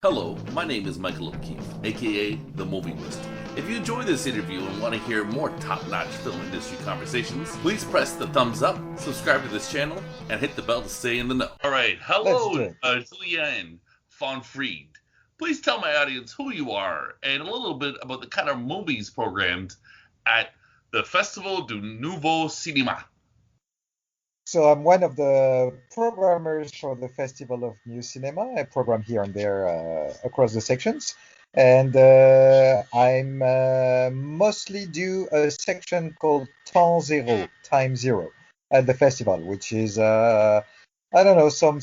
Hello, my name is Michael O'Keefe, aka The Movie Whistle. If you enjoy this interview and want to hear more top-notch film industry conversations, please press the thumbs up, subscribe to this channel, and hit the bell to stay in the know. Alright, Let's do hello, it. Julien Fonfrède. Please tell my audience who you are and a little bit about the kind of movies programmed at the Festival du Nouveau Cinéma. So I'm one of the programmers for the Festival of New Cinema. I program here and there across the sections. And I'm mostly do a section called Temps Zero, Time Zero, at the festival, which is I don't know, some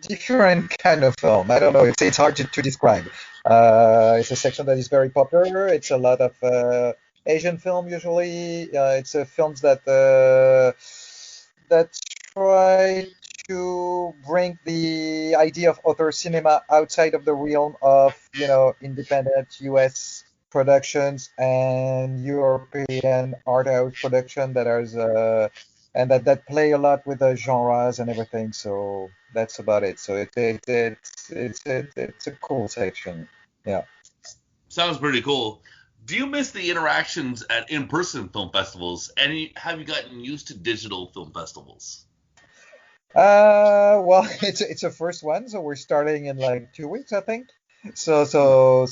different kind of film. I don't know. It's hard to describe. It's a section that is very popular. It's a lot of Asian film usually. It's films that try to bring the idea of author cinema outside of the realm of, independent US productions and European art house production that are and that play a lot with the genres and everything. So that's about it. So it's a cool section. Yeah. Sounds pretty cool. Do you miss the interactions at in-person film festivals, and have you gotten used to digital film festivals? Well, it's a first one, so we're starting in like 2 weeks, I think. So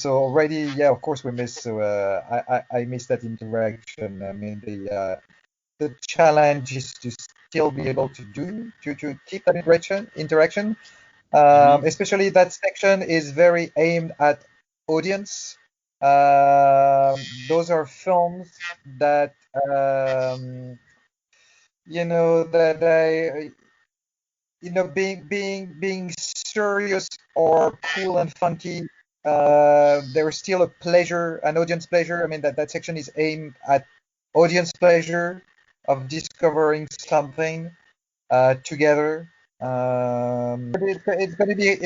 already, yeah, of course we miss. So I miss that interaction. I mean, the challenge is to still be able to keep that interaction. Hmm. Especially that section is very aimed at audience. Those are films that that I being serious or cool and funky. There's still a pleasure, an audience pleasure. I mean that section is aimed at audience pleasure of discovering something together. But it's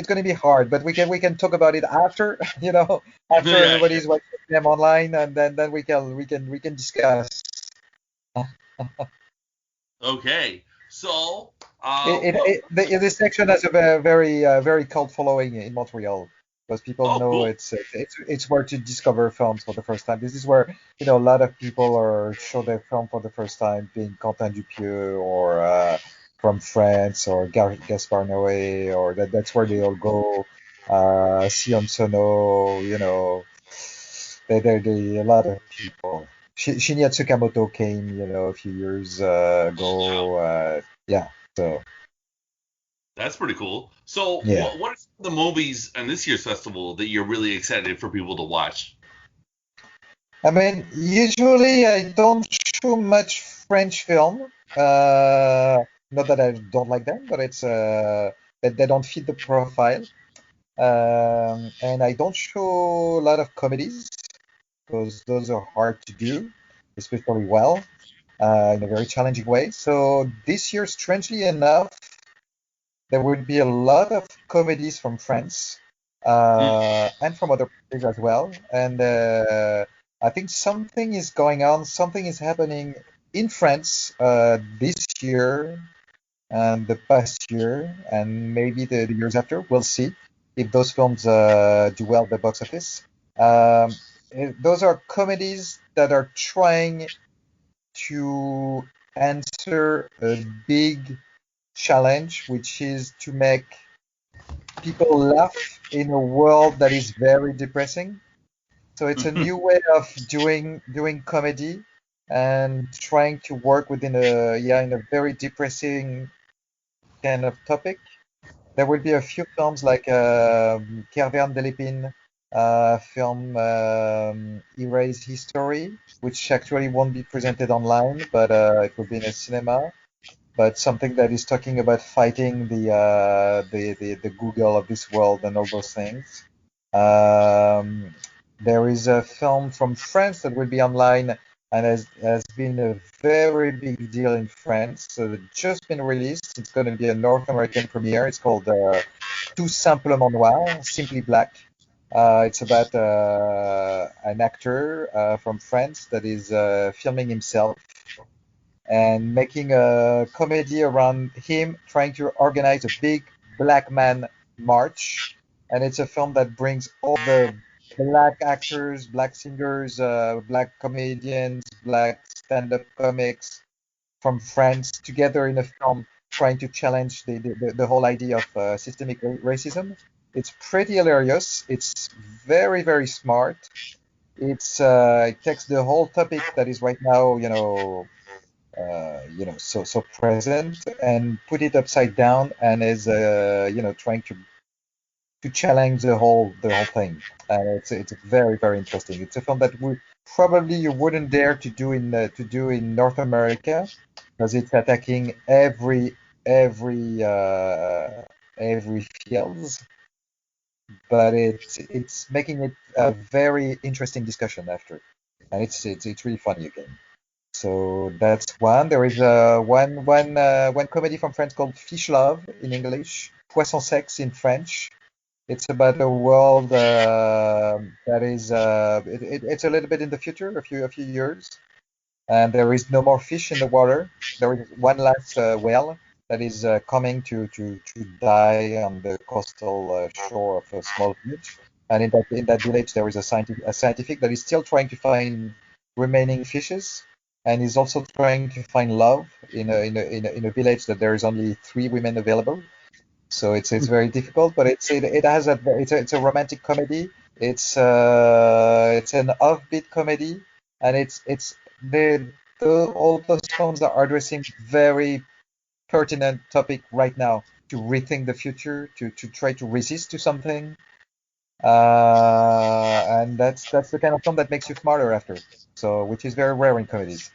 gonna be hard, but we can talk about it after, after Yeah, everybody's watching them online, and then we can discuss. okay. So, This section has a very cult following in Montreal because people oh, know cool. it's where to discover films for the first time. This is where a lot of people are show their film for the first time, being Quentin Dupieux or from France or Gaspar Noé, or that's where they all go. Sion Sono, they a lot of people. Shinya Tsukamoto came, a few years ago. Yeah, so. That's pretty cool. So, Yeah. what are some of the movies in this year's festival that you're really excited for people to watch? I mean, usually I don't show much French film. Not that I don't like them, but it's that they don't fit the profile. And I don't show a lot of comedies because those are hard to do, especially well, in a very challenging way. So this year, strangely enough, there will be a lot of comedies from France Mm, and from other countries as well. And I think something is going on, something is happening in France this year and the past year, and maybe the years after. We'll see if those films do well at the box office. Those are comedies that are trying to answer a big challenge, which is to make people laugh in a world that is very depressing. So it's a new way of doing comedy and trying to work within in a very depressing kind of topic. There will be a few films like Kervern Delepin film Erase History, which actually won't be presented online, but it will be in a cinema. But something that is talking about fighting the Google of this world and all those things. Um, there is a film from France that will be online and has been a very big deal in France. So it's just been released. It's going to be a North American premiere. It's called Tout Simplement Noir, Simply Black. It's about an actor from France that is filming himself and making a comedy around him trying to organize a big Black Man March, and it's a film that brings all the black actors, black singers, black comedians, black stand-up comics from France together in a film trying to challenge the whole idea of systemic racism. It's pretty hilarious. It's very, very smart. It takes the whole topic that is right now, so present and put it upside down and is, trying to challenge the whole thing. And it's very, very interesting. It's a film that probably you wouldn't dare to do in North America because it's attacking every fields, but it's making it a very interesting discussion after, and it's really funny again. So that's one. There is one comedy from France called Fish Love in English, Poisson Sexe in French. It's about a world that is it's a little bit in the future, a few years, and there is no more fish in the water. There is one last whale that is coming to die on the coastal shore of a small village. And in that village, there is a scientific that is still trying to find remaining fishes, and is also trying to find love in a village that there is only three women available. So it's very difficult, but it has it's a romantic comedy. It's an offbeat comedy, and all those films are addressing very pertinent topic right now to rethink the future, to try to resist to something, and that's the kind of film that makes you smarter after. So which is very rare in comedies,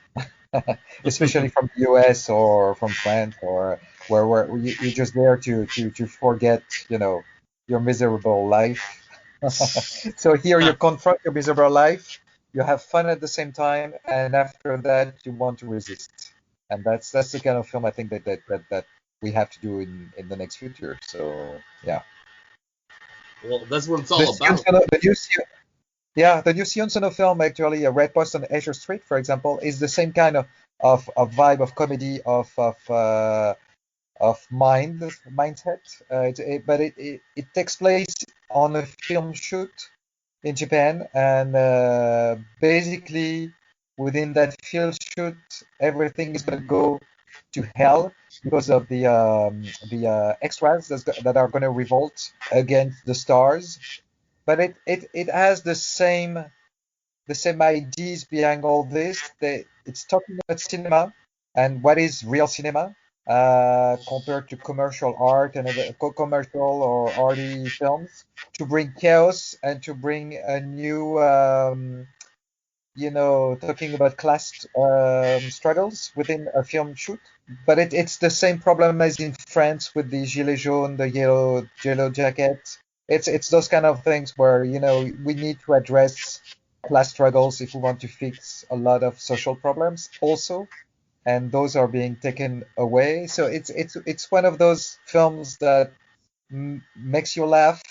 especially from the US or from France, or where you're just there to forget, your miserable life. So here you confront your miserable life, you have fun at the same time, and after that you want to resist. And that's the kind of film I think that we have to do in the next future. So yeah. Well, that's what it's The all Sion about. Sono, the new Sion, yeah, the new Sion Sono film, actually, a Red Post on Azure Street, for example, is the same kind of vibe of comedy of mindset. But it takes place on a film shoot in Japan, and basically within that field shoot, everything is going to go to hell because of the extras that are going to revolt against the stars. But it has the same ideas behind all this. It's talking about cinema and what is real cinema compared to commercial art and other commercial or arty films, to bring chaos and to bring a new, talking about class struggles within a film shoot. But it's the same problem as in France with the gilets jaunes, the yellow jacket. It's those kind of things where we need to address class struggles if we want to fix a lot of social problems also, and those are being taken away. So it's one of those films that makes you laugh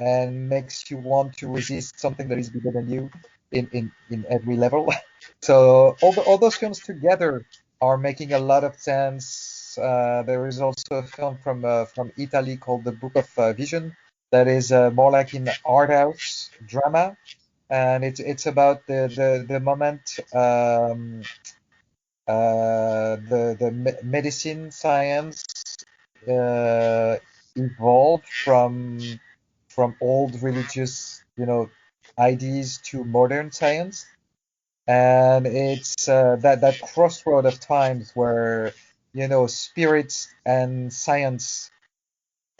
and makes you want to resist something that is bigger than you in every level. So all those films together are making a lot of sense. There is also a film from Italy called The Book of Vision that is more like an art house drama, and it's about the moment the medicine science uh, evolved from old religious ideas to modern science, and it's that crossroad of times where spirits and science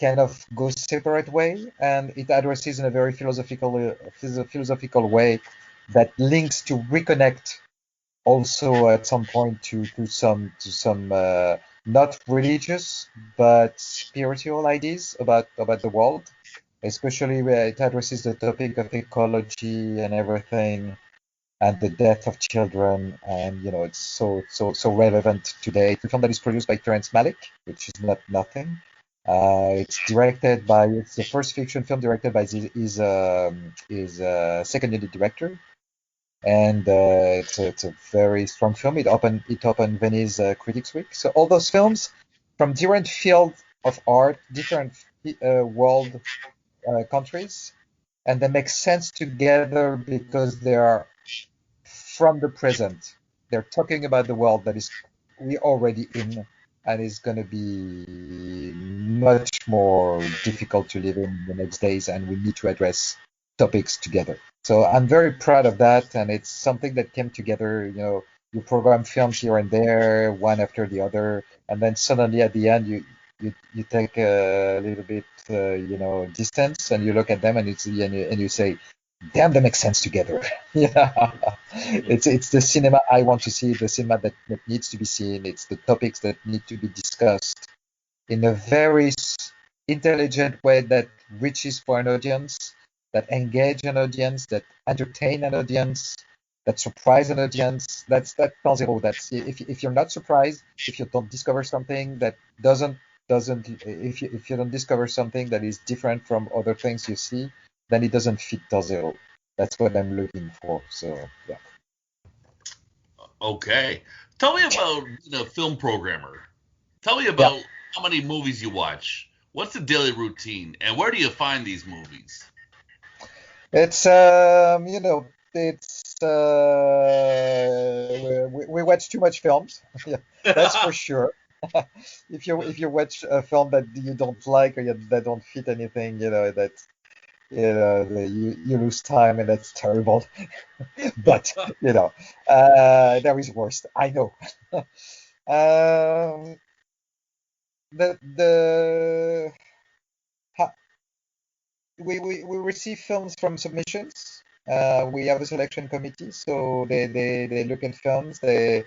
kind of go separate way, and it addresses in a very philosophical way that links to reconnect also at some point to some not religious but spiritual ideas about the world, especially where it addresses the topic of ecology and everything, and the death of children, and it's so relevant today. It's a film that is produced by Terrence Malick, which is not nothing. It's the first fiction film directed by his second unit director, and it's a very strong film. It opened Venice Critics Week. So all those films from different fields of art, different world countries, and they make sense together because they are from the present. They're talking about the world that is we already in and is going to be much more difficult to live in the next days, and we need to address topics together. So I'm very proud of that, and it's something that came together. You program films here and there, one after the other, and then suddenly at the end, you take a little bit, distance, and you look at them, and you say, damn, they make sense together. Yeah, it's the cinema I want to see, the cinema that needs to be seen. It's the topics that need to be discussed in a very intelligent way that reaches for an audience, that engage an audience, that entertain an audience, that surprise an audience. That point zero. That's if you're not surprised, if you don't discover something that doesn't if you don't discover something that is different from other things you see, then it doesn't fit point zero. That's what I'm looking for. So yeah. Okay. Tell me about being a film programmer. Tell me Yeah. about how many movies you watch. What's the daily routine, and where do you find these movies? It's it's we watch too much films. Yeah, that's for sure. If you watch a film that you don't like or that don't fit anything, you lose time and that's terrible. But there is worse. I know. Um, the ha- we receive films from submissions. We have a selection committee, so they look at films. They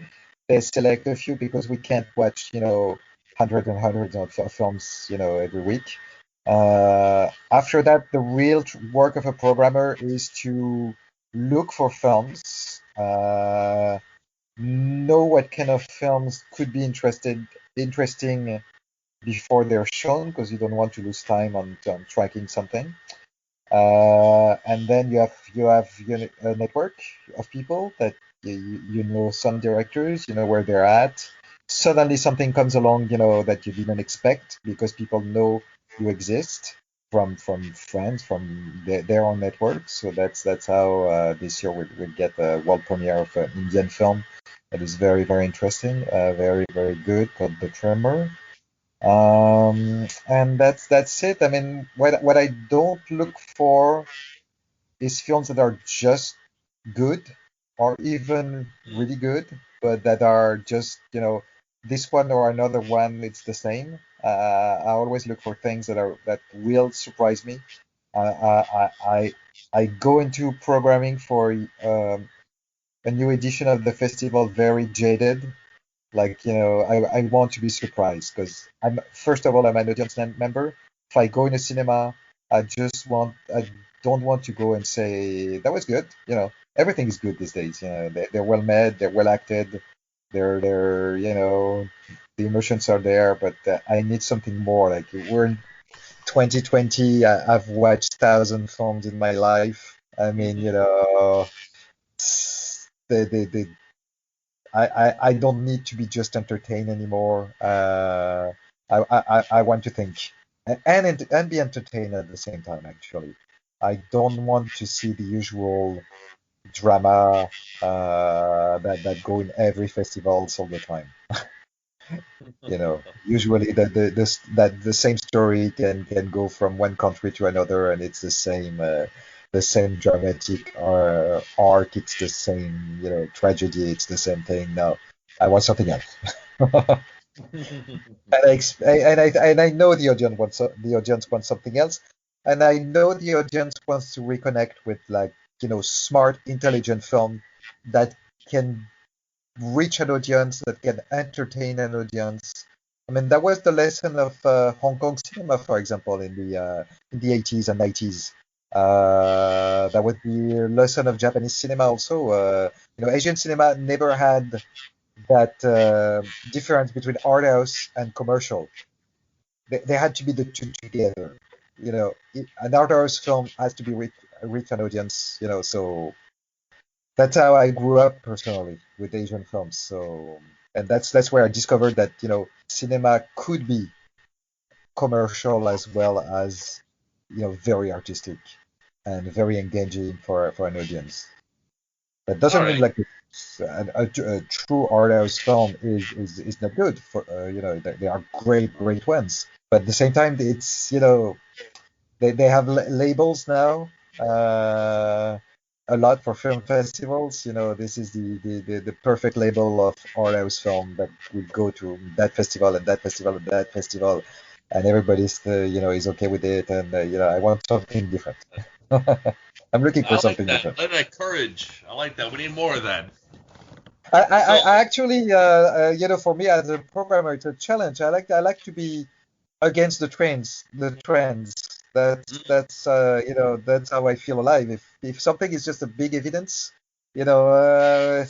select a few because we can't watch, hundreds and hundreds of films, every week. After that, the real work of a programmer is to look for films, know what kind of films could be interesting before they're shown, because you don't want to lose time on tracking something. And then you have a network of people that you know some directors, you know where they're at. Suddenly something comes along, that you didn't expect because people know you exist from friends, from their own network. So that's how this year we get a world premiere of an Indian film that is very, very interesting, very, very good, called The Tremor. And that's it. I mean, what I don't look for is films that are just good or even really good, but that are just, this one or another one, it's the same. I always look for things that will surprise me. I go into programming for a new edition of the festival very jaded. Like, I want to be surprised because first of all, I'm an audience member. If I go in a cinema, I don't want to go and say, that was good. Everything is good these days. They're well made, they're well acted, they're, the emotions are there, but I need something more. Like, we're in 2020, I've watched 1,000 films in my life. I mean, the I don't need to be just entertained anymore. I want to think and be entertained at the same time, actually. I don't want to see the usual drama that go in every festivals all the time. Usually the same story can go from one country to another, and it's the same dramatic arc. It's the same, tragedy. It's the same thing. No, I want something else. And I know the audience wants something else, and I know the audience wants to reconnect with, like, smart, intelligent film that can reach an audience, that can entertain an audience. I mean, that was the lesson of Hong Kong cinema, for example, in the 80s and 90s. That was the lesson of Japanese cinema also. Asian cinema never had that difference between art house and commercial. They had to be the two together. An art house film has to be reach an audience. So that's how I grew up personally with Asian films. So And that's where I discovered that, cinema could be commercial as well as, very artistic and very engaging for an audience. That All doesn't mean right. like a true art house film is not good. They are great ones. But at the same time, it's, they have labels now, a lot for film festivals. This is the perfect label of art house film that will go to that festival and that festival and that festival, and everybody's, is okay with it. And, I want something different. I'm looking for I like something that. different. I like that courage. I like that. We need more of that. I So, actually, for me as a programmer, it's a challenge. I like to be against the trends. That's how I feel alive. If something is just a big evidence, sure,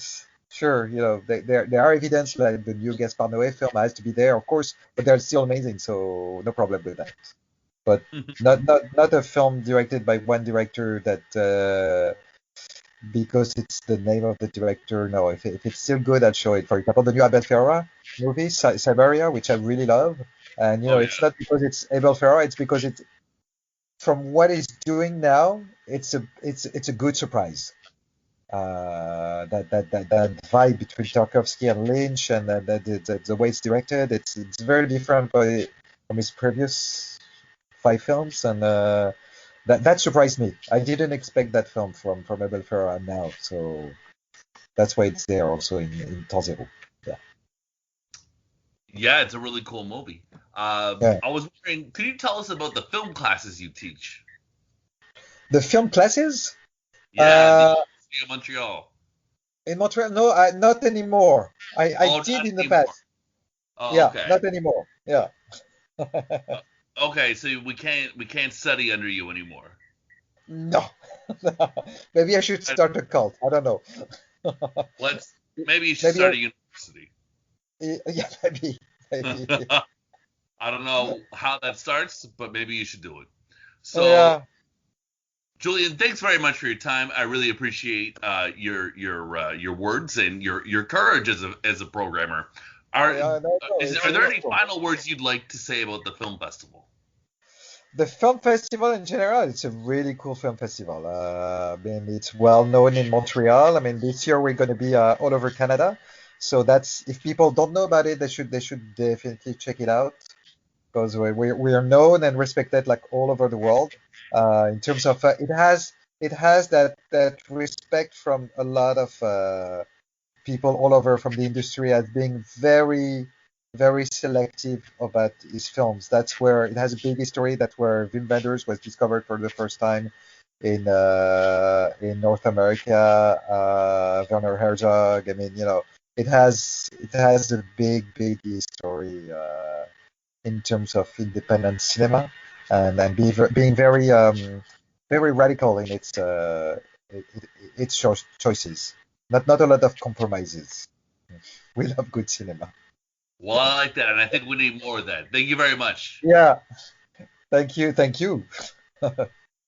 there are evidence like the new Gaspar Noé film has to be there, of course, but they're still amazing, so no problem with that. But not a film directed by one director that, because it's the name of the director. No, if it's still good, I'll show it. For example, the new Abel Ferrara movie, Siberia, which I really love. And, oh yeah. it's not because it's Abel Ferrara, it's because it's from what he's doing now, it's a good surprise. That vibe between Tarkovsky and Lynch, and the way it's directed, it's very different from his previous 5 films, and, that surprised me. I didn't expect that film from Abel Ferrara now, so that's why it's there also in Temps Zero. Yeah. Yeah, it's a really cool movie. Yeah. I was wondering, could you tell us about the film classes you teach? The film classes, Yeah, the uh, University of Montreal. in Montreal, no, not anymore. I Oh, did not in the anymore. past. Oh, Yeah, okay. not anymore. Yeah. Okay, so we can't study under you anymore. No. Maybe I should And start a cult. I don't know. let's maybe you should Maybe start a university. yeah, maybe. I don't know how that starts, but maybe you should do it. So, Yeah, Julian, thanks very much for your time. I really appreciate your words and your courage as a programmer. Are yeah, no, no, are there no any problem. final words you'd like to say about the film festival? The film festival in general, it's a really cool film festival. I mean, it's well known in Montreal. I mean, this year we're going to be, all over Canada. So that's, if people don't know about it, they should definitely check it out, because we are known and respected like all over the world. In terms of, it has that respect from a lot of, people all over from the industry as being very, very selective about his films. That's where it has a big history. That's where Wim Wenders was discovered for the first time in North America. Werner Herzog. I mean, it has a big history, in terms of independent cinema, and being very radical in its choices. Not a lot of compromises. We love good cinema. Well, I like that, and I think we need more of that. Thank you very much. Yeah, thank you.